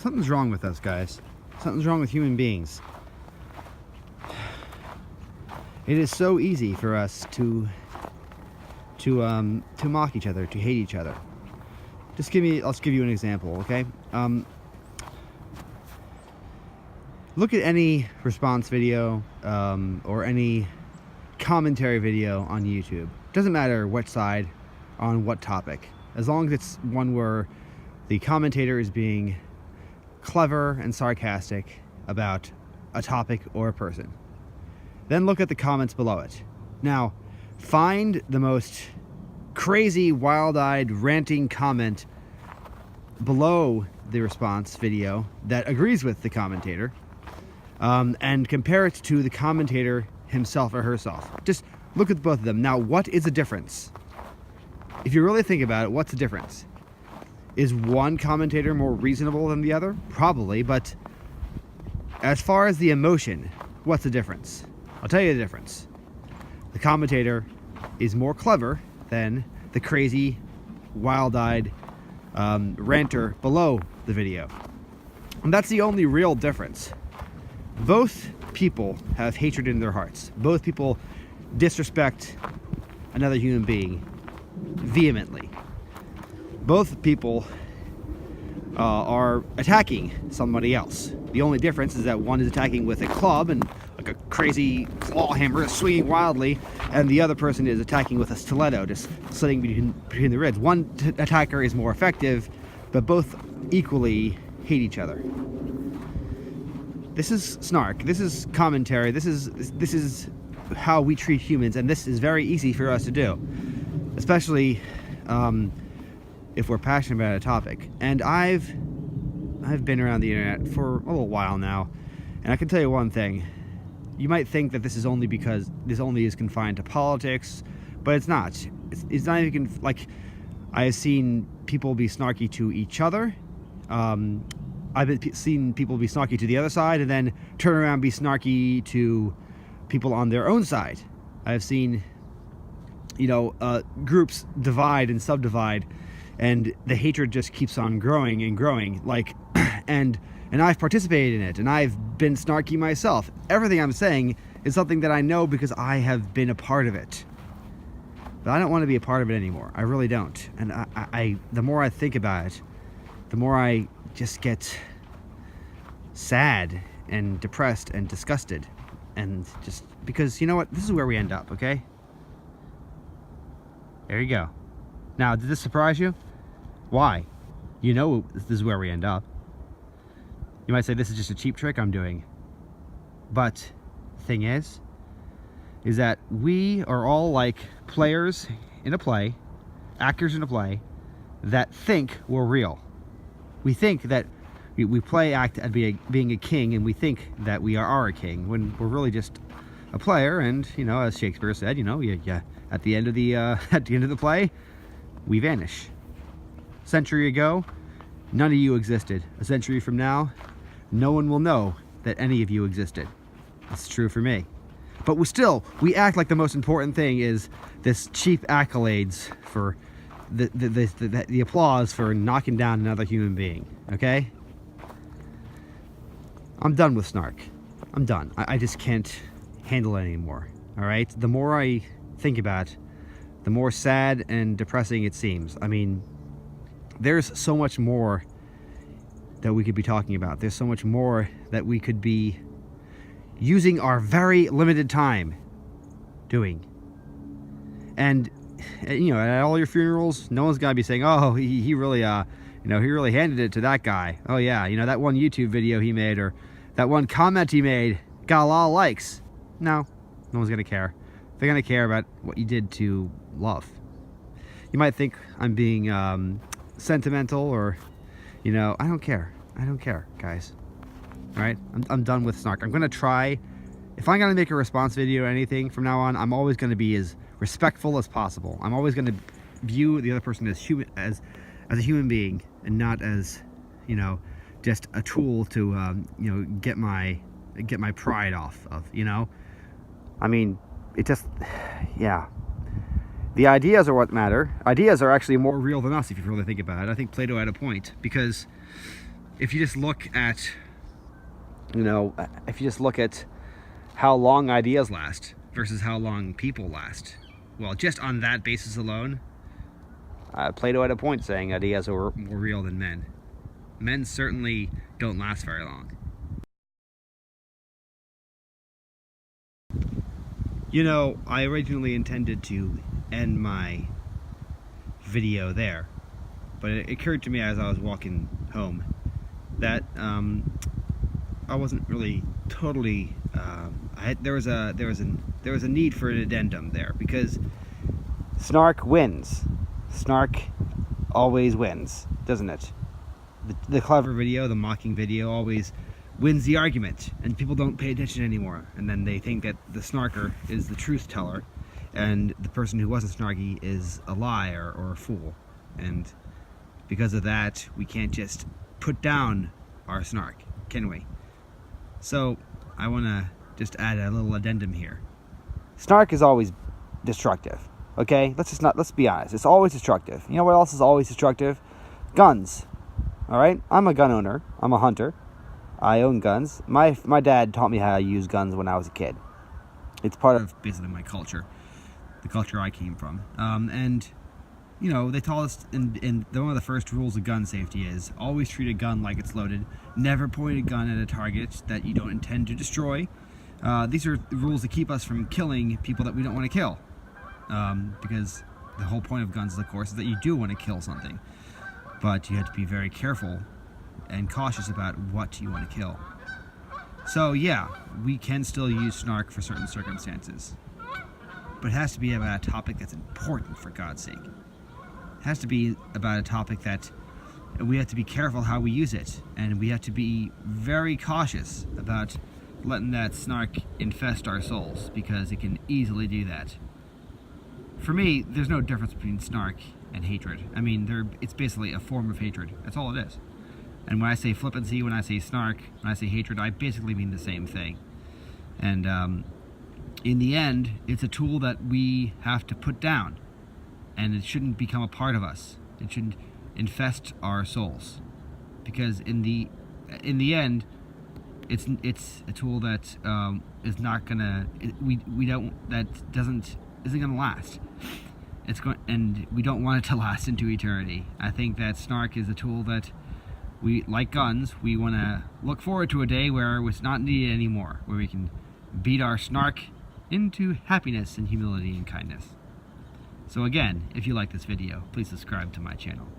Something's wrong with us, guys. Something's wrong with human beings. It is so easy for us to mock each other, to hate each other. Let's give you an example, okay? Look at any response video or any commentary video on YouTube. Doesn't matter what side, on what topic. As long as it's one where the commentator is being clever and sarcastic about a topic or a person. Then look at the comments below it. Now, find the most crazy, wild-eyed, ranting comment below the response video that agrees with the commentator, and compare it to the commentator himself or herself. Just look at both of them. Now, what is the difference? If you really think about it, what's the difference? Is one commentator more reasonable than the other? Probably, but as far as the emotion, what's the difference? I'll tell you the difference. The commentator is more clever than the crazy, wild-eyed ranter below the video. And that's the only real difference. Both people have hatred in their hearts. Both people disrespect another human being vehemently. Both people are attacking somebody else. The only difference is that one is attacking with a club and like a crazy claw hammer swinging wildly, and the other person is attacking with a stiletto, just slitting between the ribs. One attacker is more effective, but both equally hate each other. This is snark. This is commentary. This is how we treat humans, and this is very easy for us to do, especially if we're passionate about a topic. And I've been around the internet for a little while now, and I can tell you one thing. You might think that this is only because this only is confined to politics, but it's not. It's not even like, I have seen people be snarky to each other. I've seen people be snarky to the other side and then turn around and be snarky to people on their own side. I've seen, groups divide and subdivide, and the hatred just keeps on growing and growing. And I've participated in it, and I've been snarky myself. Everything I'm saying is something that I know because I have been a part of it. But I don't want to be a part of it anymore. I really don't. And I the more I think about it, the more I just get sad and depressed and disgusted. And just because, you know what? This is where we end up, okay? There you go. Now, did this surprise you? Why? You know this is where we end up. You might say this is just a cheap trick I'm doing. But the thing is that we are all like players in a play, actors in a play, that think we're real. We think that we play act at being a king, and we think that we are a king when we're really just a player. And as Shakespeare said, at the end of the play, we vanish. A century ago, none of you existed. A century from now, no one will know that any of you existed. That's true for me. But we act like the most important thing is this cheap accolades for the applause for knocking down another human being, okay? I'm done with snark. I'm done. I just can't handle it anymore, all right? The more I think about it, the more sad and depressing it seems. I mean, there's so much more that we could be talking about. There's so much more that we could be using our very limited time doing. And at all your funerals, no one's gonna be saying, "Oh, he really he really handed it to that guy. Oh yeah, that one YouTube video he made, or that one comment he made got a lot of likes." No one's gonna care. They're gonna care about what you did to love. You might think I'm being sentimental, or I don't care. I don't care, guys. All right, I'm done with snark. I'm gonna try. If I'm gonna make a response video or anything from now on, I'm always gonna be as respectful as possible. I'm always gonna view the other person as a human being, and not as just a tool to get my pride off of. I mean, it just, yeah. The ideas are what matter. Ideas are actually more real than us if you really think about it. I think Plato had a point, because if you just look at, if you just look at how long ideas last versus how long people last, well, just on that basis alone, Plato had a point saying ideas are more real than men. Men certainly don't last very long. I originally intended to end my video there, but it occurred to me as I was walking home that I wasn't really totally. There was a need for an addendum there, because SNARK wins. SNARK always wins, doesn't it? The clever video, the mocking video, always wins the argument, and people don't pay attention anymore. And then they think that the snarker is the truth teller, and the person who wasn't snarky is a liar or a fool. And because of that, we can't just put down our snark, can we? So I want to just add a little addendum here. Snark is always destructive. Okay, let's be honest. It's always destructive. You know what else is always destructive? Guns. All right, I'm a gun owner. I'm a hunter. I own guns. My dad taught me how to use guns when I was a kid. It's part of basically my culture, the culture I came from. And they taught us in one of the first rules of gun safety is always treat a gun like it's loaded. Never point a gun at a target that you don't intend to destroy. These are rules that keep us from killing people that we don't want to kill. Because the whole point of guns, of course, is that you do want to kill something. But you have to be very careful and cautious about what you want to kill. So yeah, we can still use snark for certain circumstances. But it has to be about a topic that's important, for God's sake. It has to be about a topic that we have to be careful how we use it. And we have to be very cautious about letting that snark infest our souls, because it can easily do that. For me, there's no difference between snark and hatred. I mean, it's basically a form of hatred. That's all it is. And when I say flippancy, when I say snark, when I say hatred, I basically mean the same thing. And in the end, it's a tool that we have to put down. And it shouldn't become a part of us. It shouldn't infest our souls. Because in the end, it's a tool that is not gonna isn't gonna last. And we don't want it to last into eternity. I think that snark is a tool that we, like guns, we want to look forward to a day where it's not needed anymore, where we can beat our snark into happiness and humility and kindness. So again, if you like this video, please subscribe to my channel.